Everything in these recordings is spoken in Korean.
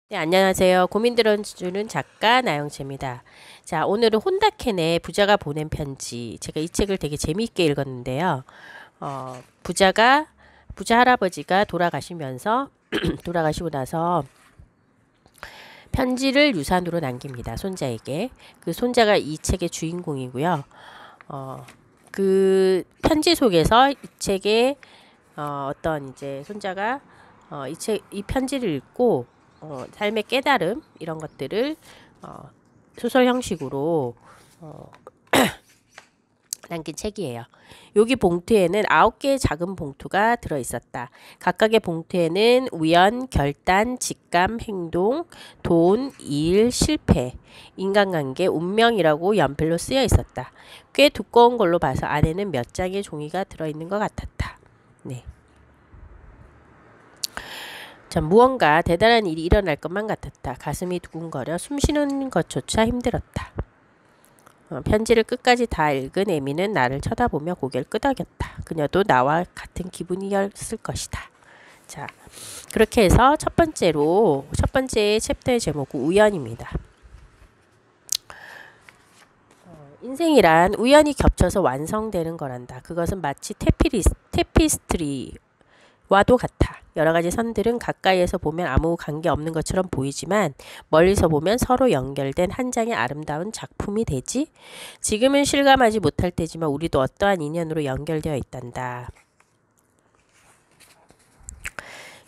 네, 안녕하세요. 고민 들어주는 작가 나영채입니다. 자, 오늘은 혼다켄의 부자가 보낸 편지. 제가 이 책을 되게 재미있게 읽었는데요. 부자 할아버지가 돌아가시면서, 돌아가시고 나서 편지를 유산으로 남깁니다. 손자에게. 그 손자가 이 책의 주인공이고요. 그 편지 속에서 이 책의 어떤 이제 손자가 이 편지를 읽고 삶의 깨달음 이런 것들을 어, 소설 형식으로 어, 남긴 책이에요. 여기 봉투에는 9개의 작은 봉투가 들어 있었다. 각각의 봉투에는 우연, 결단, 직감, 행동, 돈, 일, 실패, 인간관계, 운명이라고 연필로 쓰여 있었다. 꽤 두꺼운 걸로 봐서 안에는 몇 장의 종이가 들어 있는 것 같았다. 네. 참 무언가 대단한 일이 일어날 것만 같았다. 가슴이 두근거려 숨쉬는 것조차 힘들었다. 편지를 끝까지 다 읽은 에미는 나를 쳐다보며 고개를 끄덕였다. 그녀도 나와 같은 기분이었을 것이다. 자, 그렇게 해서 첫 번째 챕터의 제목은 우연입니다. 인생이란 우연히 겹쳐서 완성되는 거란다. 그것은 마치 테피스트리와도 같아. 여러 가지 선들은 가까이에서 보면 아무 관계 없는 것처럼 보이지만 멀리서 보면 서로 연결된 한 장의 아름다운 작품이 되지. 지금은 실감하지 못할 테지만 우리도 어떠한 인연으로 연결되어 있단다.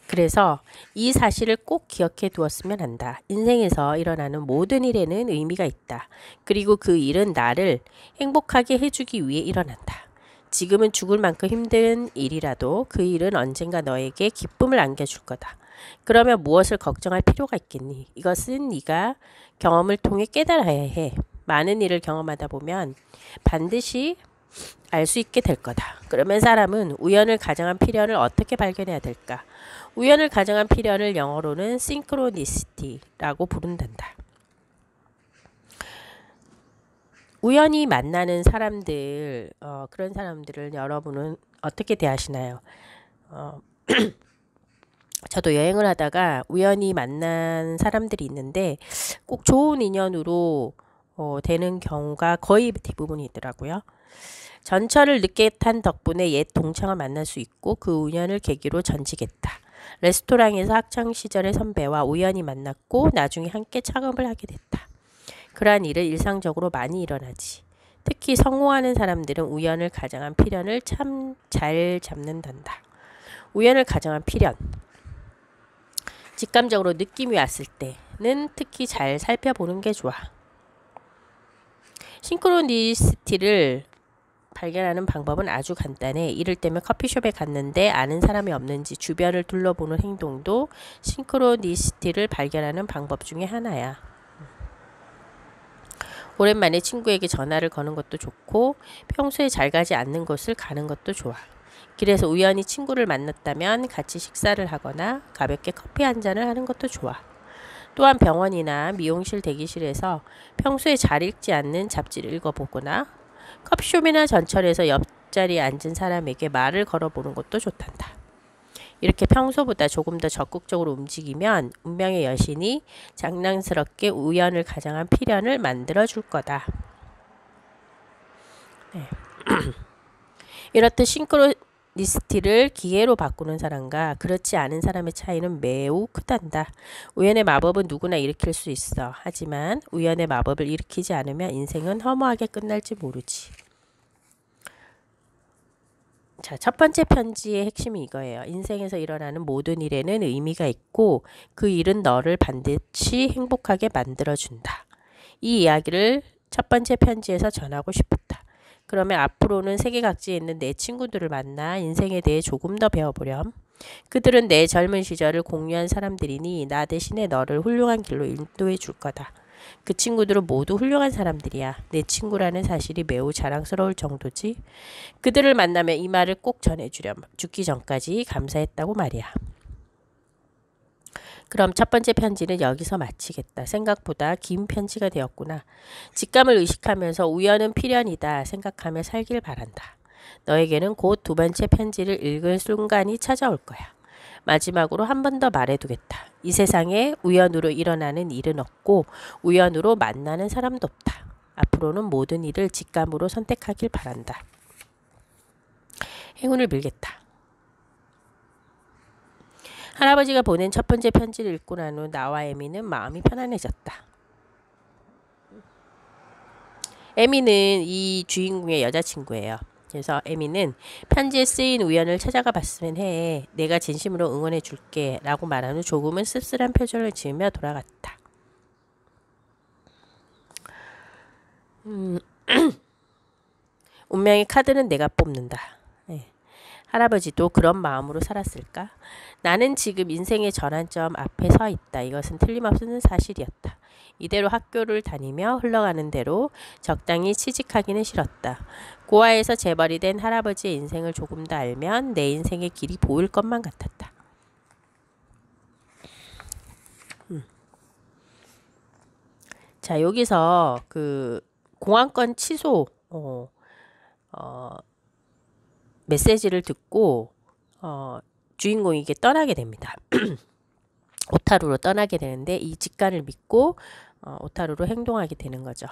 그래서 이 사실을 꼭 기억해 두었으면 한다. 인생에서 일어나는 모든 일에는 의미가 있다. 그리고 그 일은 나를 행복하게 해주기 위해 일어난다. 지금은 죽을 만큼 힘든 일이라도 그 일은 언젠가 너에게 기쁨을 안겨줄 거다. 그러면 무엇을 걱정할 필요가 있겠니? 이것은 네가 경험을 통해 깨달아야 해. 많은 일을 경험하다 보면 반드시 알 수 있게 될 거다. 그러면 사람은 우연을 가정한 필연을 어떻게 발견해야 될까? 우연을 가정한 필연을 영어로는 싱크로니시티라고 부른단다. 우연히 만나는 사람들, 그런 사람들을 여러분은 어떻게 대하시나요? 어, 저도 여행을 하다가 우연히 만난 사람들이 있는데 꼭 좋은 인연으로 되는 경우가 거의 대부분이더라고요. 전철을 늦게 탄 덕분에 옛 동창을 만날 수 있고 그 우연을 계기로 전직했다. 레스토랑에서 학창시절의 선배와 우연히 만났고 나중에 함께 창업을 하게 됐다. 그러한 일은 일상적으로 많이 일어나지. 특히 성공하는 사람들은 우연을 가정한 필연을 참 잘 잡는단다. 우연을 가정한 필연. 직감적으로 느낌이 왔을 때는 특히 잘 살펴보는 게 좋아. 싱크로니시티를 발견하는 방법은 아주 간단해. 이를테면 커피숍에 갔는데 아는 사람이 없는지 주변을 둘러보는 행동도 싱크로니시티를 발견하는 방법 중에 하나야. 오랜만에 친구에게 전화를 거는 것도 좋고 평소에 잘 가지 않는 곳을 가는 것도 좋아. 길에서 우연히 친구를 만났다면 같이 식사를 하거나 가볍게 커피 한 잔을 하는 것도 좋아. 또한 병원이나 미용실 대기실에서 평소에 잘 읽지 않는 잡지를 읽어보거나 커피숍이나 전철에서 옆자리에 앉은 사람에게 말을 걸어보는 것도 좋단다. 이렇게 평소보다 조금 더 적극적으로 움직이면 운명의 여신이 장난스럽게 우연을 가정한 필연을 만들어줄 거다. 네. 이렇듯 싱크로니시티를 기회로 바꾸는 사람과 그렇지 않은 사람의 차이는 매우 크단다. 우연의 마법은 누구나 일으킬 수 있어. 하지만 우연의 마법을 일으키지 않으면 인생은 허무하게 끝날지 모르지. 자, 첫 번째 편지의 핵심이 이거예요. 인생에서 일어나는 모든 일에는 의미가 있고 그 일은 너를 반드시 행복하게 만들어준다. 이 이야기를 첫 번째 편지에서 전하고 싶었다. 그러면 앞으로는 세계 각지에 있는 내 친구들을 만나 인생에 대해 조금 더 배워보렴. 그들은 내 젊은 시절을 공유한 사람들이니 나 대신에 너를 훌륭한 길로 인도해 줄 거다. 그 친구들은 모두 훌륭한 사람들이야. 내 친구라는 사실이 매우 자랑스러울 정도지. 그들을 만나면 이 말을 꼭 전해주렴. 죽기 전까지 감사했다고 말이야. 그럼 첫 번째 편지는 여기서 마치겠다. 생각보다 긴 편지가 되었구나. 직감을 의식하면서 우연은 필연이다 생각하며 살길 바란다. 너에게는 곧 두 번째 편지를 읽을 순간이 찾아올 거야. 마지막으로 한 번 더 말해두겠다. 이 세상에 우연으로 일어나는 일은 없고 우연으로 만나는 사람도 없다. 앞으로는 모든 일을 직감으로 선택하길 바란다. 행운을 빌겠다. 할아버지가 보낸 첫 번째 편지를 읽고 난 후 나와 에미는 마음이 편안해졌다. 에미는 이 주인공의 여자친구예요. 그래서 에미는 편지에 쓰인 우연을 찾아가 봤으면 해. 내가 진심으로 응원해 줄게. 라고 말한 후 조금은 씁쓸한 표정을 지으며 돌아갔다. 운명의 카드는 내가 뽑는다. 네. 할아버지도 그런 마음으로 살았을까? 나는 지금 인생의 전환점 앞에 서 있다. 이것은 틀림없는 사실이었다. 이대로 학교를 다니며 흘러가는 대로 적당히 취직하기는 싫었다. 고아에서 재벌이 된 할아버지의 인생을 조금 더 알면 내 인생의 길이 보일 것만 같았다. 자, 여기서 그 공항권 취소 메시지를 듣고 주인공이 이게 떠나게 됩니다. 오타루로 떠나게 되는데 이 직관을 믿고 오타루로 행동하게 되는 거죠.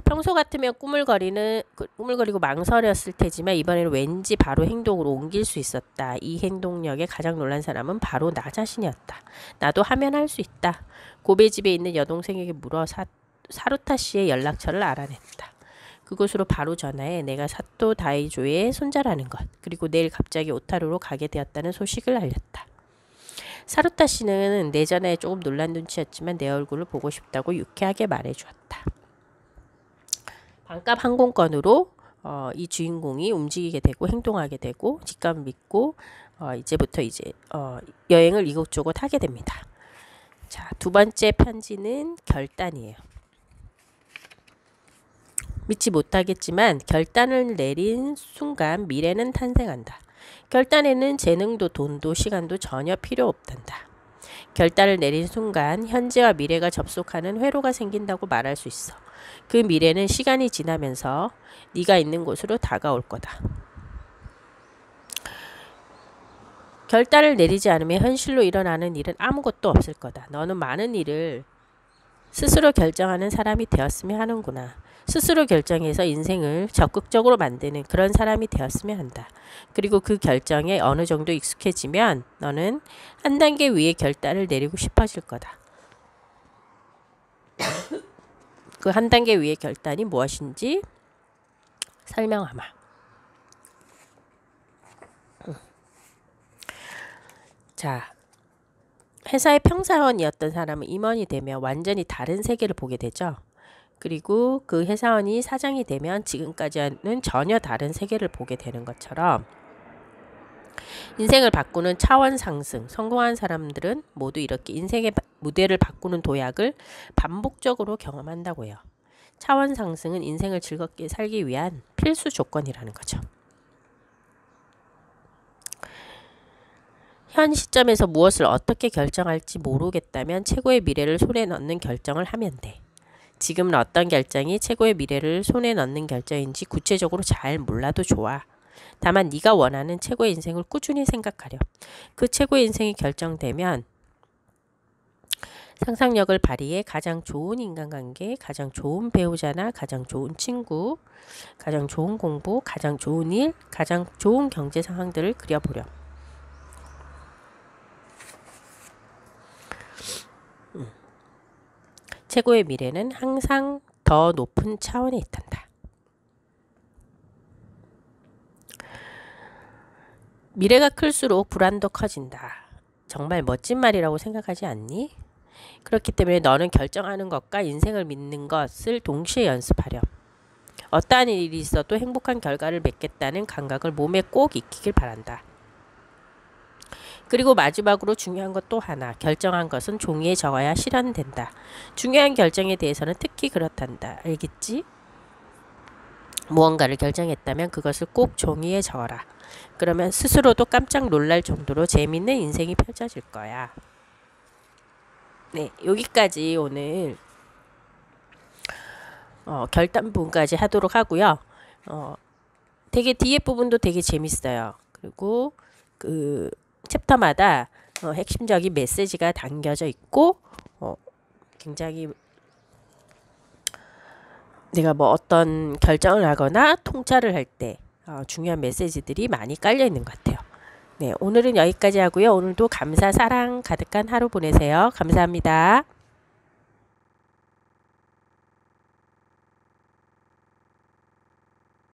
평소 같으면 꾸물거리고 망설였을 테지만 이번에는 왠지 바로 행동으로 옮길 수 있었다. 이 행동력에 가장 놀란 사람은 바로 나 자신이었다. 나도 하면 할 수 있다. 고베집에 있는 여동생에게 물어 사루타 씨의 연락처를 알아냈다. 그곳으로 바로 전화해 내가 사토 다이조의 손자라는 것, 그리고 내일 갑자기 오타루로 가게 되었다는 소식을 알렸다. 사루타 씨는 내 전화에 조금 놀란 눈치였지만 내 얼굴을 보고 싶다고 유쾌하게 말해주었다. 반값 항공권으로 이 주인공이 움직이게 되고 행동하게 되고 직감을 믿고 이제부터 여행을 이곳저곳 하게 됩니다. 자, 두 번째 편지는 결단이에요. 믿지 못하겠지만 결단을 내린 순간 미래는 탄생한다. 결단에는 재능도 돈도 시간도 전혀 필요 없단다. 결단을 내린 순간 현재와 미래가 접속하는 회로가 생긴다고 말할 수 있어. 그 미래는 시간이 지나면서 네가 있는 곳으로 다가올 거다. 결단을 내리지 않으면 현실로 일어나는 일은 아무것도 없을 거다. 너는 많은 일을 스스로 결정하는 사람이 되었으면 하는구나. 스스로 결정해서 인생을 적극적으로 만드는 그런 사람이 되었으면 한다. 그리고 그 결정에 어느 정도 익숙해지면 너는 한 단계 위에 결단을 내리고 싶어질 거다. 그 한 단계 위의 결단이 무엇인지 설명하마. 자, 회사의 평사원이었던 사람은 임원이 되면 완전히 다른 세계를 보게 되죠. 그리고 그 회사원이 사장이 되면 지금까지는 전혀 다른 세계를 보게 되는 것처럼 인생을 바꾸는 차원 상승, 성공한 사람들은 모두 이렇게 인생의 무대를 바꾸는 도약을 반복적으로 경험한다고 해요. 차원 상승은 인생을 즐겁게 살기 위한 필수 조건이라는 거죠. 현 시점에서 무엇을 어떻게 결정할지 모르겠다면 최고의 미래를 손에 넣는 결정을 하면 돼. 지금은 어떤 결정이 최고의 미래를 손에 넣는 결정인지 구체적으로 잘 몰라도 좋아. 다만 네가 원하는 최고의 인생을 꾸준히 생각하렴. 그 최고의 인생이 결정되면 상상력을 발휘해 가장 좋은 인간관계, 가장 좋은 배우자나 가장 좋은 친구, 가장 좋은 공부, 가장 좋은 일, 가장 좋은 경제 상황들을 그려보렴. 최고의 미래는 항상 더 높은 차원에 있단다. 미래가 클수록 불안도 커진다. 정말 멋진 말이라고 생각하지 않니? 그렇기 때문에 너는 결정하는 것과 인생을 믿는 것을 동시에 연습하렴. 어떠한 일이 있어도 행복한 결과를 맺겠다는 감각을 몸에 꼭 익히길 바란다. 그리고 마지막으로 중요한 것 또 하나, 결정한 것은 종이에 적어야 실현된다. 중요한 결정에 대해서는 특히 그렇단다. 알겠지? 무언가를 결정했다면 그것을 꼭 종이에 적어라. 그러면 스스로도 깜짝 놀랄 정도로 재밌는 인생이 펼쳐질 거야. 네, 여기까지 오늘 결단 부분까지 하도록 하고요. 되게 뒤에 부분도 되게 재밌어요. 그리고 그 챕터마다 핵심적인 메시지가 담겨져 있고 굉장히 내가 뭐 어떤 결정을 하거나 통찰을 할 때 중요한 메시지들이 많이 깔려 있는 것 같아요. 네, 오늘은 여기까지 하고요. 오늘도 감사, 사랑 가득한 하루 보내세요. 감사합니다.